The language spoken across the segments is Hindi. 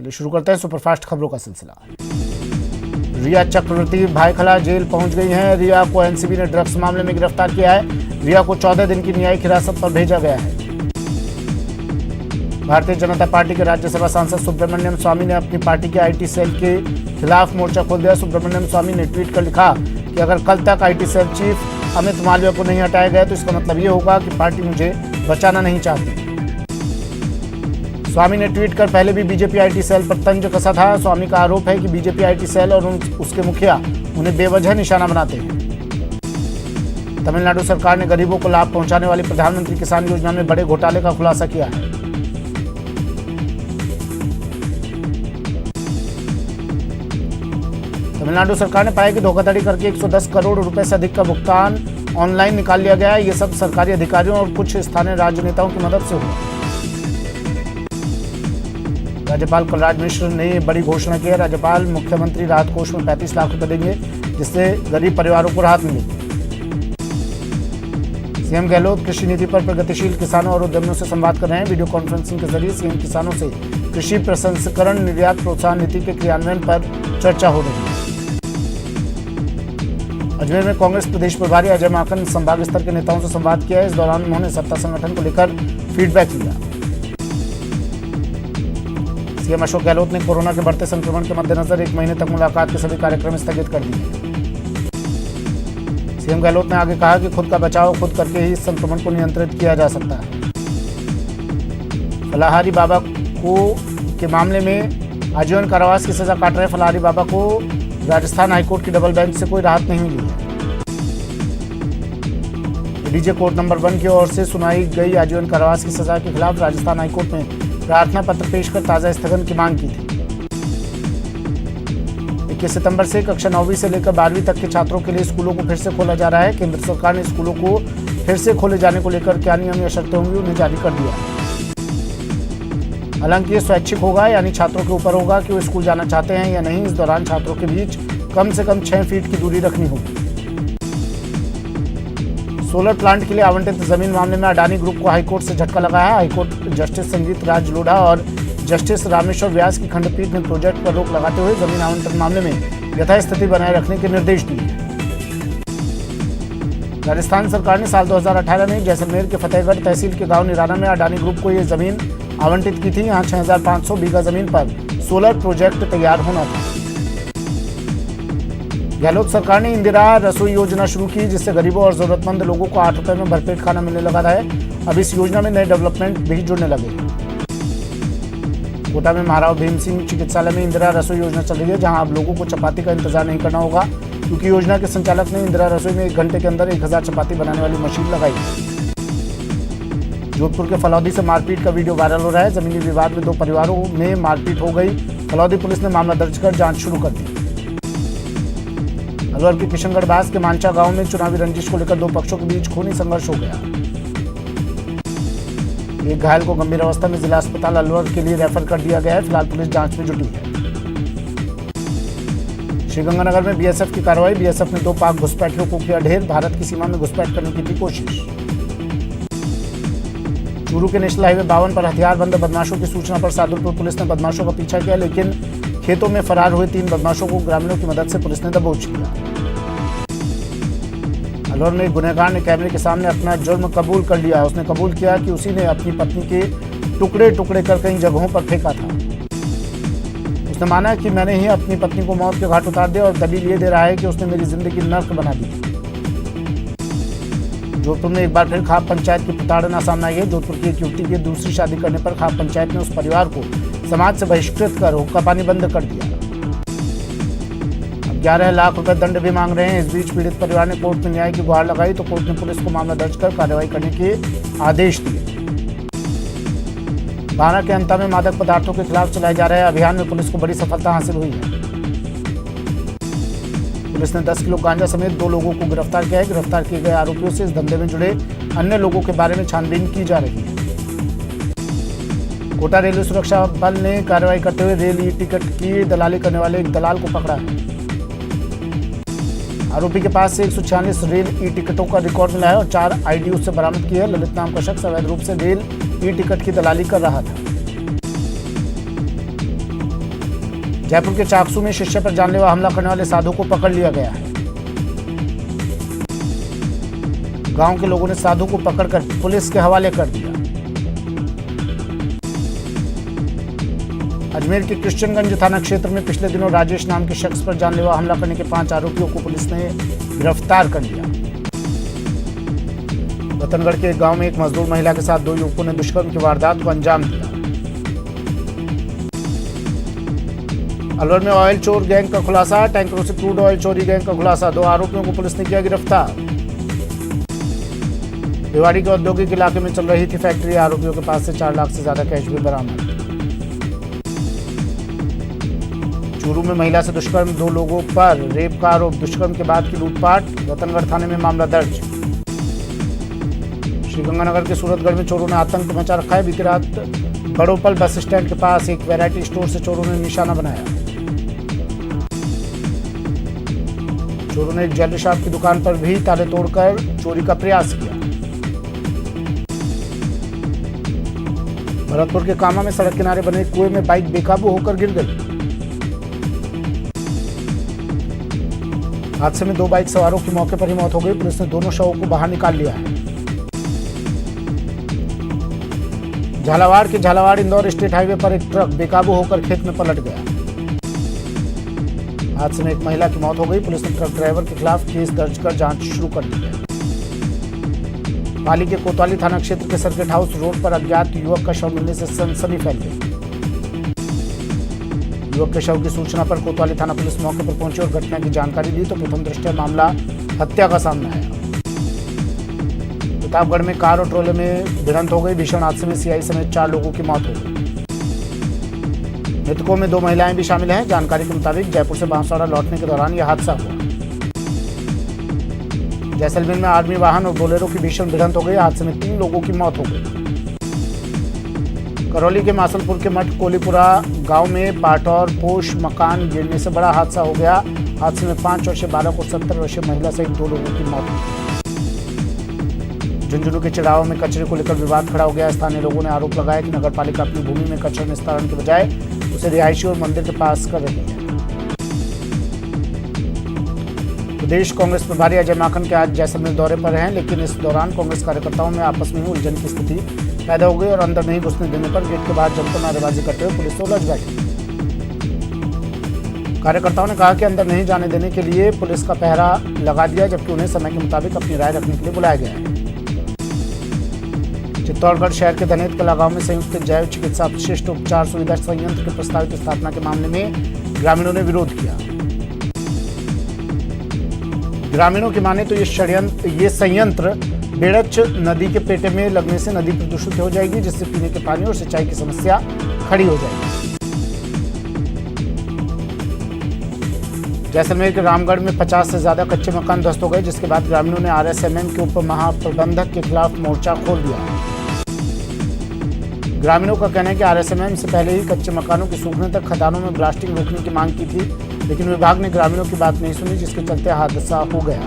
चलिए शुरू करते हैं सुपरफास्ट खबरों का सिलसिला। रिया चक्रवर्ती भायखला जेल पहुंच गई हैं। रिया को एनसीबी ने ड्रग्स मामले में गिरफ्तार किया है। रिया को 14 दिन की न्यायिक हिरासत पर भेजा गया है। भारतीय जनता पार्टी के राज्यसभा सांसद सुब्रमण्यम स्वामी ने अपनी पार्टी के आईटी सेल के खिलाफ मोर्चा खोल दिया। सुब्रमण्यम स्वामी ने ट्वीट कर लिखा कि अगर कल तक IT cell chief Amit Malviya को नहीं हटाया गया तो इसका मतलब ये होगा कि पार्टी मुझे बचाना नहीं चाहती। स्वामी ने ट्वीट कर पहले भी बीजेपी आईटी सेल पर तंज कसा था। स्वामी का आरोप है कि बीजेपी आईटी सेल और उसके मुखिया उन्हें बेवजह निशाना बनाते हैं। तमिलनाडु सरकार ने गरीबों को लाभ पहुंचाने वाली प्रधानमंत्री किसान योजना में बड़े घोटाले का खुलासा किया है। तमिलनाडु सरकार ने पाया कि धोखाधड़ी करके 110 करोड़ रुपए से अधिक का भुगतान ऑनलाइन निकाल लिया गया है। ये सब सरकारी अधिकारियों और कुछ स्थानीय राजनेताओं की मदद से हुआ। राज्यपाल कलराज मिश्र ने बड़ी घोषणा की है। राज्यपाल मुख्यमंत्री राहत कोष में 35 लाख रुपए देंगे, जिससे गरीब परिवारों को राहत मिलेगी। सीएम गहलोत कृषि नीति पर प्रगतिशील किसानों और उद्यमियों से संवाद कर रहे हैं। वीडियो कॉन्फ्रेंसिंग के जरिए सीएम किसानों से कृषि प्रसंस्करण निर्यात प्रोत्साहन नीति के क्रियान्वयन पर चर्चा हो रही है। अजमेर में कांग्रेस प्रदेश प्रभारी अजय माकन संभाग स्तर के नेताओं से संवाद किया है। इस दौरान उन्होंने सत्ता संगठन को लेकर फीडबैक लिया। सीएम अशोक गहलोत ने कोरोना के बढ़ते संक्रमण के मद्देनजर 1 महीने तक मुलाकात के सभी कार्यक्रम स्थगित कर दिए। सीएम गहलोत ने आगे कहा कि खुद का बचाव खुद करके ही इस संक्रमण को नियंत्रित किया जा सकता है। फलाहारी बाबा के मामले में आजीवन कारावास की सजा काट रहे फलाहारी बाबा को राजस्थान हाईकोर्ट की डबल बेंच से कोई राहत नहीं मिली है। डीजे कोर्ट नंबर 1 की ओर से सुनाई गई आजीवन कारावास की सजा के खिलाफ राजस्थान हाईकोर्ट में प्रार्थना पत्र पेश कर ताजा स्थगन की मांग की थी। 21 सितंबर से कक्षा 9वीं से लेकर 12वीं तक के छात्रों के लिए स्कूलों को फिर से खोला जा रहा है। केंद्र सरकार ने स्कूलों को फिर से खोले जाने को लेकर क्या नियम या शर्तें होंगी उन्हें जारी कर दिया। हालांकि ये स्वैच्छिक होगा, यानी छात्रों के ऊपर होगा कि वो स्कूल जाना चाहते हैं या नहीं। इस दौरान छात्रों के बीच कम से कम 6 फीट की दूरी रखनी होगी। सोलर प्लांट के लिए आवंटित जमीन मामले में अडानी ग्रुप को हाईकोर्ट से झटका लगा है। हाईकोर्ट जस्टिस संगीत राज लोढ़ा और जस्टिस रामेश्वर व्यास की खंडपीठ ने प्रोजेक्ट पर रोक लगाते हुए जमीन आवंटन मामले में यथास्थिति बनाए रखने के निर्देश दिए। राजस्थान सरकार ने साल 2018 में जैसलमेर के फतेहगढ़ तहसील के गांव निराना में अडानी ग्रुप को ये जमीन आवंटित की थी। यहाँ 6500 बीघा जमीन पर सोलर प्रोजेक्ट तैयार होना था। गहलोत सरकार ने इंदिरा रसोई योजना शुरू की, जिससे गरीबों और जरूरतमंद लोगों को 8 रुपए में भरपेट खाना मिलने लगा है। अब इस योजना में नए डेवलपमेंट भी जुड़ने लगे। कोटा में महाराव भीम सिंह चिकित्सालय में इंदिरा रसोई योजना चल रही है, जहां अब लोगों को चपाती का इंतजार नहीं करना होगा, क्योंकि योजना के संचालक ने इंदिरा रसोई में 1 घंटे के अंदर 1000 चपाती बनाने वाली मशीन लगाई। जोधपुर के फलौदी से मारपीट का वीडियो वायरल हो रहा है। जमीनी विवाद में 2 परिवारों में मारपीट हो गई। फलौदी पुलिस ने मामला दर्ज कर जांच शुरू कर दी। अलवर के किशनगढ़ बास के मांचा गांव में चुनावी रंजिश को लेकर 2 पक्षों के बीच खूनी संघर्ष हो गया। एक घायल को गंभीर अवस्था में जिला अस्पताल अलवर के लिए रेफर कर दिया गया है। फिलहाल पुलिस जांच में जुटी है। श्रीगंगानगर में बीएसएफ की कार्रवाई। बीएसएफ ने 2 पाक घुसपैठियों को किया ढेर। भारत की सीमा में घुसपैठ करने की थी कोशिश। चूरू के नेशनल हाईवे 52 पर हथियारबंद बदमाशों की सूचना पर सादुलपुर पुलिस ने बदमाशों का पीछा किया, लेकिन खेतों में फरार हुए 3 बदमाशों को ग्रामीणों की मदद से पुलिस ने दबोच लिया। अलवर में एक गुनहगार ने कैमरे के सामने अपना जुर्म कबूल कर लिया। उसने कबूल किया कि उसी ने अपनी पत्नी के टुकड़े टुकड़े कर कई जगहों पर फेंका था। उसने माना कि मैंने ही अपनी पत्नी को मौत के घाट उतार दिया और दलील ये दे रहा है कि उसने मेरी जिंदगी नर्क बना दी। जोधपुर में एक बार फिर खाप पंचायत की प्रताड़ना सामने आई है। जोधपुर की एक युवती की दूसरी शादी करने पर खाप पंचायत ने उस परिवार को समाज से बहिष्कृत कर हुक्का पानी बंद कर दिया। अब 11 लाख रुपए दंड भी मांग रहे हैं। इस बीच पीड़ित परिवार ने कोर्ट में न्याय की गुहार लगाई तो कोर्ट ने पुलिस को मामला दर्ज कर कार्रवाई करने के आदेश दिए। बारा के अंता में मादक पदार्थों के खिलाफ चलाए जा रहे अभियान में पुलिस को बड़ी सफलता हासिल हुई है। पुलिस ने 10 किलो गांजा समेत 2 लोगों को गिरफ्तार किया है। गिरफ्तार किए गए आरोपियों से इस धंधे में जुड़े अन्य लोगों के बारे में छानबीन की जा रही है। कोटा रेलवे सुरक्षा बल ने कार्रवाई करते हुए रेल ई टिकट की दलाली करने वाले एक दलाल को पकड़ा है। आरोपी के पास से 146 रेल ई टिकटों का रिकॉर्ड मिला है और 4 आईडी उससे बरामद की है। ललित नाम का शख्स अवैध रूप से रेल ई टिकट की दलाली कर रहा था। जयपुर के चाकसू में शिष्य पर जानलेवा हमला करने वाले साधु को पकड़ लिया गया है। गांव के लोगों ने साधु को पकड़कर पुलिस के हवाले कर दिया। अजमेर के कृष्णगंज थाना क्षेत्र में पिछले दिनों राजेश नाम के शख्स पर जानलेवा हमला करने के 5 आरोपियों को पुलिस ने गिरफ्तार कर लिया। रतनगढ़ के एक गांव में एक मजदूर महिला के साथ 2 युवकों ने दुष्कर्म की वारदात को अंजाम दिया। अलवर में ऑयल चोर गैंग का खुलासा, टैंकरों से क्रूड ऑयल चोरी गैंग का खुलासा, 2 आरोपियों को पुलिस ने किया गिरफ्तार। भिवाड़ी के औद्योगिक इलाके में चल रही थी फैक्ट्री, आरोपियों के पास से 4 लाख से ज्यादा कैश भी बरामद। चूरू में महिला से दुष्कर्म, 2 लोगों पर रेप का आरोप, दुष्कर्म के बाद की लूटपाट, रतनगढ़ थाने में मामला दर्ज। श्रीगंगानगर के सूरतगढ़ में चोरों ने आतंक मचा रखा है। बीती रात बड़ोपल बस स्टैंड के पास एक वैरायटी स्टोर से चोरों ने निशाना बनाया। चोरों ने एक ज्वेलरी शॉप की दुकान पर भी ताले तोड़कर चोरी का प्रयास किया। भरतपुर के कामा में सड़क किनारे बने कुएं में बाइक बेकाबू होकर गिर गई। हादसे में 2 बाइक सवारों की मौके पर ही मौत हो गई। पुलिस ने दोनों शवों को बाहर निकाल लिया है। झालावाड़ के झालावाड़ इंदौर स्टेट हाईवे पर एक ट्रक बेकाबू होकर खेत में पलट गया। हादसे में एक महिला की मौत हो गई। पुलिस ने ट्रक ड्राइवर के खिलाफ केस दर्ज कर जांच शुरू कर दी है। पाली के कोतवाली थाना क्षेत्र के सर्किट हाउस रोड पर अज्ञात युवक का शव मिलने से सनसनी फैल गई। युवक के शव की सूचना पर कोतवाली थाना पुलिस मौके पर पहुंची और घटना की जानकारी दी तो प्रथम दृष्टया मामला हत्या का सामने आया। प्रतापगढ़ में कार और ट्रोले में भिड़ंत हो गई। भीषण हादसे में सीआई समेत 4 लोगों की मौत हो गई। मृतकों में 2 महिलाएं भी शामिल हैं। जानकारी के मुताबिक जयपुर से बांसवाड़ा लौटने के दौरान यह हादसा हुआ। जैसलमेर में आर्मी वाहन और बोलेरो की भीषण भिड़ंत हो गई। हादसे में 3 लोगों की मौत हो गई। करौली के मासलपुर के मठ कोलीपुरा गांव में पाटौर पोश मकान गिरने से बड़ा हादसा हो गया। हादसे में 5 वर्षीय बालक और 70 वर्षीय महिला सहित 2 लोगों की मौत हुई। झुंझुनू के चिड़ावा में कचरे को लेकर विवाद खड़ा हो गया। स्थानीय लोगों ने आरोप लगाया कि नगरपालिका अपनी भूमि में कचरा निस्तारण के बजाय उसे रिहायशी और मंदिर के पास कर रही है। प्रदेश कांग्रेस प्रभारी अजय माकन के आज जैसलमेर दौरे पर हैं, लेकिन इस दौरान कांग्रेस कार्यकर्ताओं में आपस में ही उलझन की स्थिति पैदा हो गई और अंदर नहीं घुसने देने पर गेट के बाहर जमकर नारेबाजी करते हुए पुलिस से उलझ बैठी। कार्यकर्ताओं ने कहा कि अंदर नहीं जाने देने के लिए पुलिस का पहरा लगा दिया, जबकि उन्हें समय के मुताबिक अपनी राय रखने के लिए बुलाया गया है। चित्तौड़गढ़ शहर के धनेत कला गांव में संयुक्त जैव चिकित्सा अपशिष्ट उपचार सुविधा संयंत्र की प्रस्तावित स्थापना के मामले में ग्रामीणों ने विरोध किया। ग्रामीणों की माने तो ये संयंत्र बेड़च नदी के पेटे में लगने से नदी प्रदूषित हो जाएगी, जिससे पीने के पानी और सिंचाई की समस्या खड़ी हो जाएगी। जैसलमेर के रामगढ़ में 50 से ज्यादा कच्चे मकान ध्वस्त हो गए, जिसके बाद ग्रामीणों ने आरएसएमएम के उप महाप्रबंधक के खिलाफ मोर्चा खोल दिया। ग्रामीणों का कहना है कि आरएसएमएम से पहले ही कच्चे मकानों के सूखने तक खदानों में ब्लास्टिंग रोकने की मांग की थी, लेकिन विभाग ने ग्रामीणों की बात नहीं सुनी, जिसके चलते हादसा हो गया।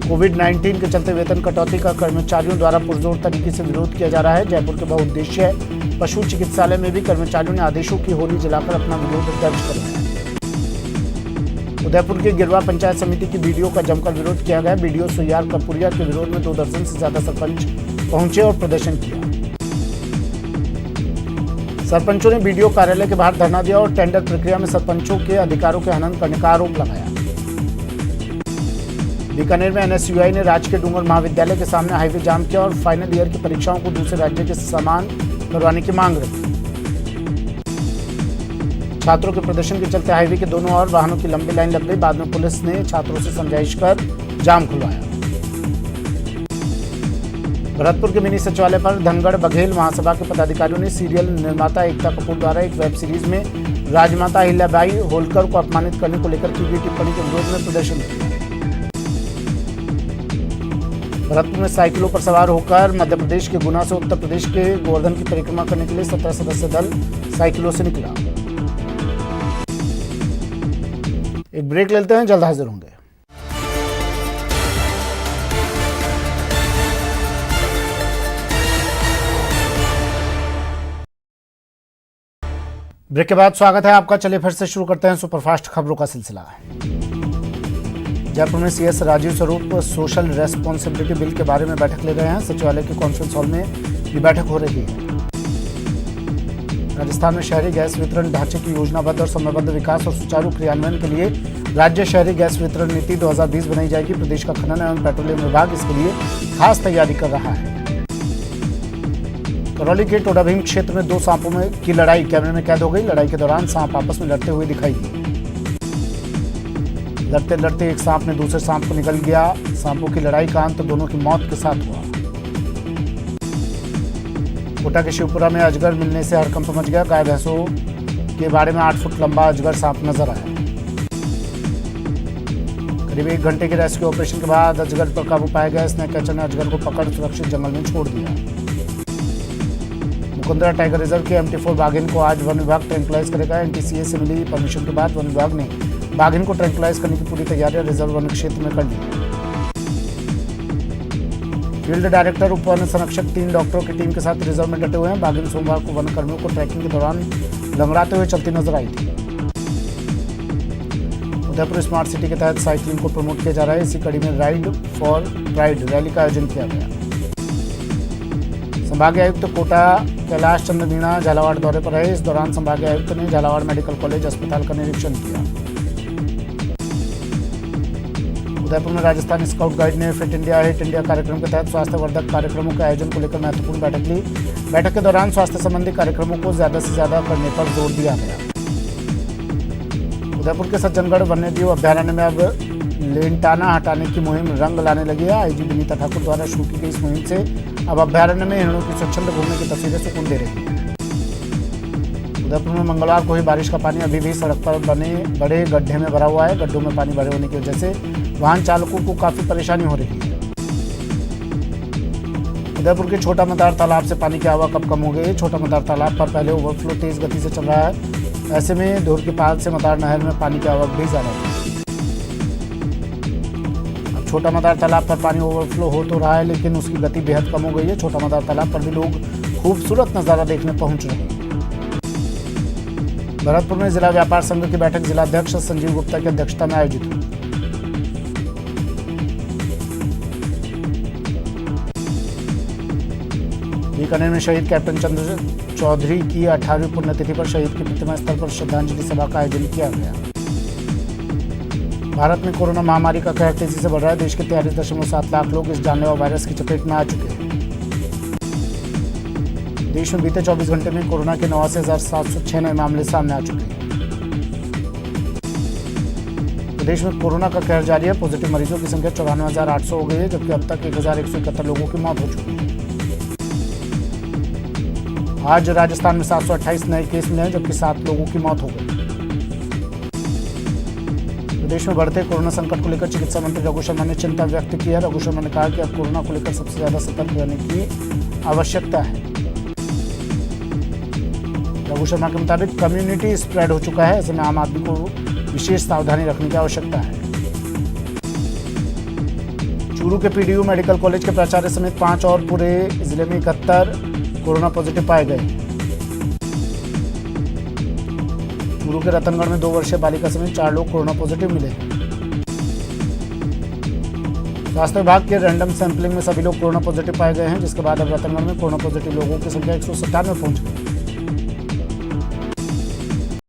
कोविड-19 के चलते वेतन कटौती का कर्मचारियों द्वारा पुरजोर तरीके से विरोध किया जा रहा है। जयपुर के बहुउद्देशीय पशु चिकित्सालय में भी कर्मचारियों ने आदेशों की होली जलाकर अपना विरोध दर्ज करवाया। उदयपुर के गिरवा पंचायत समिति की बीडीओ का जमकर विरोध किया गया। बीडीओ सुयार कपूरिया के विरोध में 2 दर्जन से ज्यादा सरपंच पहुंचे और प्रदर्शन किया। सरपंचों ने बीडीओ कार्यालय के बाहर धरना दिया और टेंडर प्रक्रिया में सरपंचों के अधिकारों के हनन करने का आरोप लगाया। बीकानेर में एनएसयूआई ने राजकीय डूंगर महाविद्यालय के सामने हाईवे जाम किया और फाइनल ईयर की परीक्षाओं को दूसरे राज्य के समान करवाने की मांग रखी। छात्रों के प्रदर्शन के चलते हाईवे के दोनों ओर वाहनों की लंबी लाइन लग गई। बाद में पुलिस ने छात्रों से समझाइश कर जाम खुलवाया। भरतपुर के मिनी सचिवालय पर धनगढ़ बघेल महासभा के पदाधिकारियों ने सीरियल निर्माता एकता कपूर द्वारा एक वेब सीरीज में राजमाता अहिल्याबाई होलकर को अपमानित करने को लेकर की गई टिप्पणी के विरोध में प्रदर्शन किया। भरतपुर में साइकिलों पर सवार होकर मध्य प्रदेश के गुना से उत्तर प्रदेश के गोवर्धन की परिक्रमा करने के लिए 17 सदस्यीय दल साइकिलों से निकला। एक ब्रेक लेते हैं, जल्द हाजिर होंगे। ब्रेक के बाद स्वागत है आपका। चलिए फिर से शुरू करते हैं सुपरफास्ट खबरों का सिलसिला। जयपुर में सीएस राजीव स्वरूप सोशल रेस्पॉन्सिबिलिटी बिल के बारे में बैठक ले रहे हैं। सचिवालय के कॉन्फ्रेंस हॉल में ये बैठक हो रही है। राजस्थान में शहरी गैस वितरण ढांचे की योजनाबद्ध और समयबद्ध विकास और सुचारू क्रियान्वयन के लिए राज्य शहरी गैस वितरण नीति 2020 बनाई जाएगी। प्रदेश का खनन एवं पेट्रोलियम विभाग इसके लिए खास तैयारी कर रहा है। करौली के टोडाभीम क्षेत्र में दो सांपों की लड़ाई कैमरे में कैद हो गई। लड़ाई के दौरान सांप आपस में लड़ते हुए दिखाई दिए। लड़ते लड़ते एक सांप ने दूसरे सांप को निगल गया। सांपों की लड़ाई का अंत दोनों की मौत के साथ हुआ। कोटा के शिवपुरा में अजगर मिलने से हड़कंप मच गया। गाय भैंसों के बाड़े में 8 फुट लंबा अजगर सांप नजर आया। करीब 1 घंटे के रेस्क्यू ऑपरेशन के बाद अजगर पर काबू पाया गया। स्नेक कैचर ने अजगर को पकड़ सुरक्षित जंगल में छोड़ दिया। मुकुंदरा टाइगर रिजर्व के MT4 बाघिन को आज वन विभाग ट्रैंकुलाइज करेगा। NTCA से मिली परमिशन के बाद वन विभाग ने बाघिन को ट्रैंकुलाइज करने की पूरी तैयारियां रिजर्व वन क्षेत्र में कर ली। फील्ड डायरेक्टर उप वन संरक्षक 3 डॉक्टरों की टीम के साथ रिजर्व में डटे हुए हैं। बाघिन सोमवार को वन कर्मियों को ट्रैकिंग के दौरान लंगड़ाते हुए चलती नजर आई थी। उदयपुर स्मार्ट सिटी के तहत साइकिलिंग को प्रमोट किया जा रहा है। इसी कड़ी में राइड फॉर प्राइड रैली का आयोजन किया गया। संभागीय आयुक्त कोटा कैलाश चंद्र मीणा झालावाड़ दौरे पर रहे। इस दौरान संभागीय आयुक्त ने झालावाड़ मेडिकल कॉलेज अस्पताल का निरीक्षण किया। उदयपुर में राजस्थान स्काउट गाइड ने फिट इंडिया हिट इंडिया कार्यक्रम के तहत स्वास्थ्यवर्धक कार्यक्रमों के आयोजन को लेकर महत्वपूर्ण बैठक ली। बैठक के दौरान स्वास्थ्य संबंधी कार्यक्रमों को ज्यादा से ज्यादा करने पर जोर दिया गया। उदयपुर के सज्जनगढ़ वन्यजीव अभ्यारण्य में अब लेंटाना हटाने की मुहिम रंग लाने लगी है। IG विनीता ठाकुर द्वारा शुरू की गई इस मुहिम से अब अभ्यारण्य में हिरणों की स्वच्छंद घूमने की तस्वीरें सुकून दे रही हैं। उदयपुर में मंगलवार को ही बारिश का पानी अभी भी सड़क पर बने बड़े गड्ढे में भरा हुआ है। गड्ढों में पानी भरे होने की वजह से वाहन चालकों को काफी परेशानी हो रही है। उदयपुर के छोटा मदार तालाब से पानी की आवक अब कम हो गई है। छोटा मदार तालाब पर पहले ओवरफ्लो तेज गति से चल रहा है। ऐसे में धूर के पाल से मदार नहर में पानी की आवक भी ज्यादा है। छोटा मदार तालाब पर पानी ओवरफ्लो हो तो रहा है, लेकिन उसकी गति बेहद कम हो गई है। छोटा मदार तालाब पर भी लोग खूबसूरत नजारा देखने पहुंच रहे हैं। भरतपुर में जिला व्यापार संघ की बैठक जिलाध्यक्ष संजीव गुप्ता की अध्यक्षता में आयोजित हुई। बीकानेर में शहीद कैप्टन चंद्र चौधरी की 18वीं पुण्यतिथि पर शहीद की प्रतिमा स्थल पर श्रद्धांजलि सभा का आयोजन किया गया। भारत में कोरोना महामारी का कहर तेजी से बढ़ रहा है। देश के 43.7 लाख लोग इस जानलेवा वायरस की चपेट में आ चुके हैं। देश में बीते 24 घंटे में कोरोना के 89,706 नए मामले सामने आ चुके हैं। प्रदेश में कोरोना का कहर जारी है। पॉजिटिव मरीजों की संख्या 94,800 हो गई है, जबकि अब तक 1,171 लोगों की मौत हो चुकी है। आज राजस्थान में 728 नए केस मिले हैं, जबकि 7 लोगों की मौत हो गई। प्रदेश में बढ़ते कोरोना संकट को लेकर चिकित्सा मंत्री रघु शर्मा ने चिंता व्यक्त की है। रघु शर्मा ने कहा कि अब कोरोना को लेकर सबसे ज्यादा सतर्क रहने की आवश्यकता है। रघु शर्मा के मुताबिक कम्युनिटी स्प्रेड हो चुका है। ऐसे में आम आदमी को विशेष सावधानी रखने की आवश्यकता है। चूरू के PDU मेडिकल कॉलेज के प्राचार्य समेत 5 और पूरे जिले में 71 कोरोना पॉजिटिव पाए गए। चूरू के रतनगढ़ में 2 वर्षीय बालिका समेत 4 लोग कोरोना पॉजिटिव मिले। स्वास्थ्य विभाग के रैंडम सैंपलिंग में सभी लोग कोरोना पॉजिटिव पाए गए हैं, जिसके बाद अब रतनगढ़ में कोरोना पॉजिटिव लोगों की संख्या 197 पहुंच गई।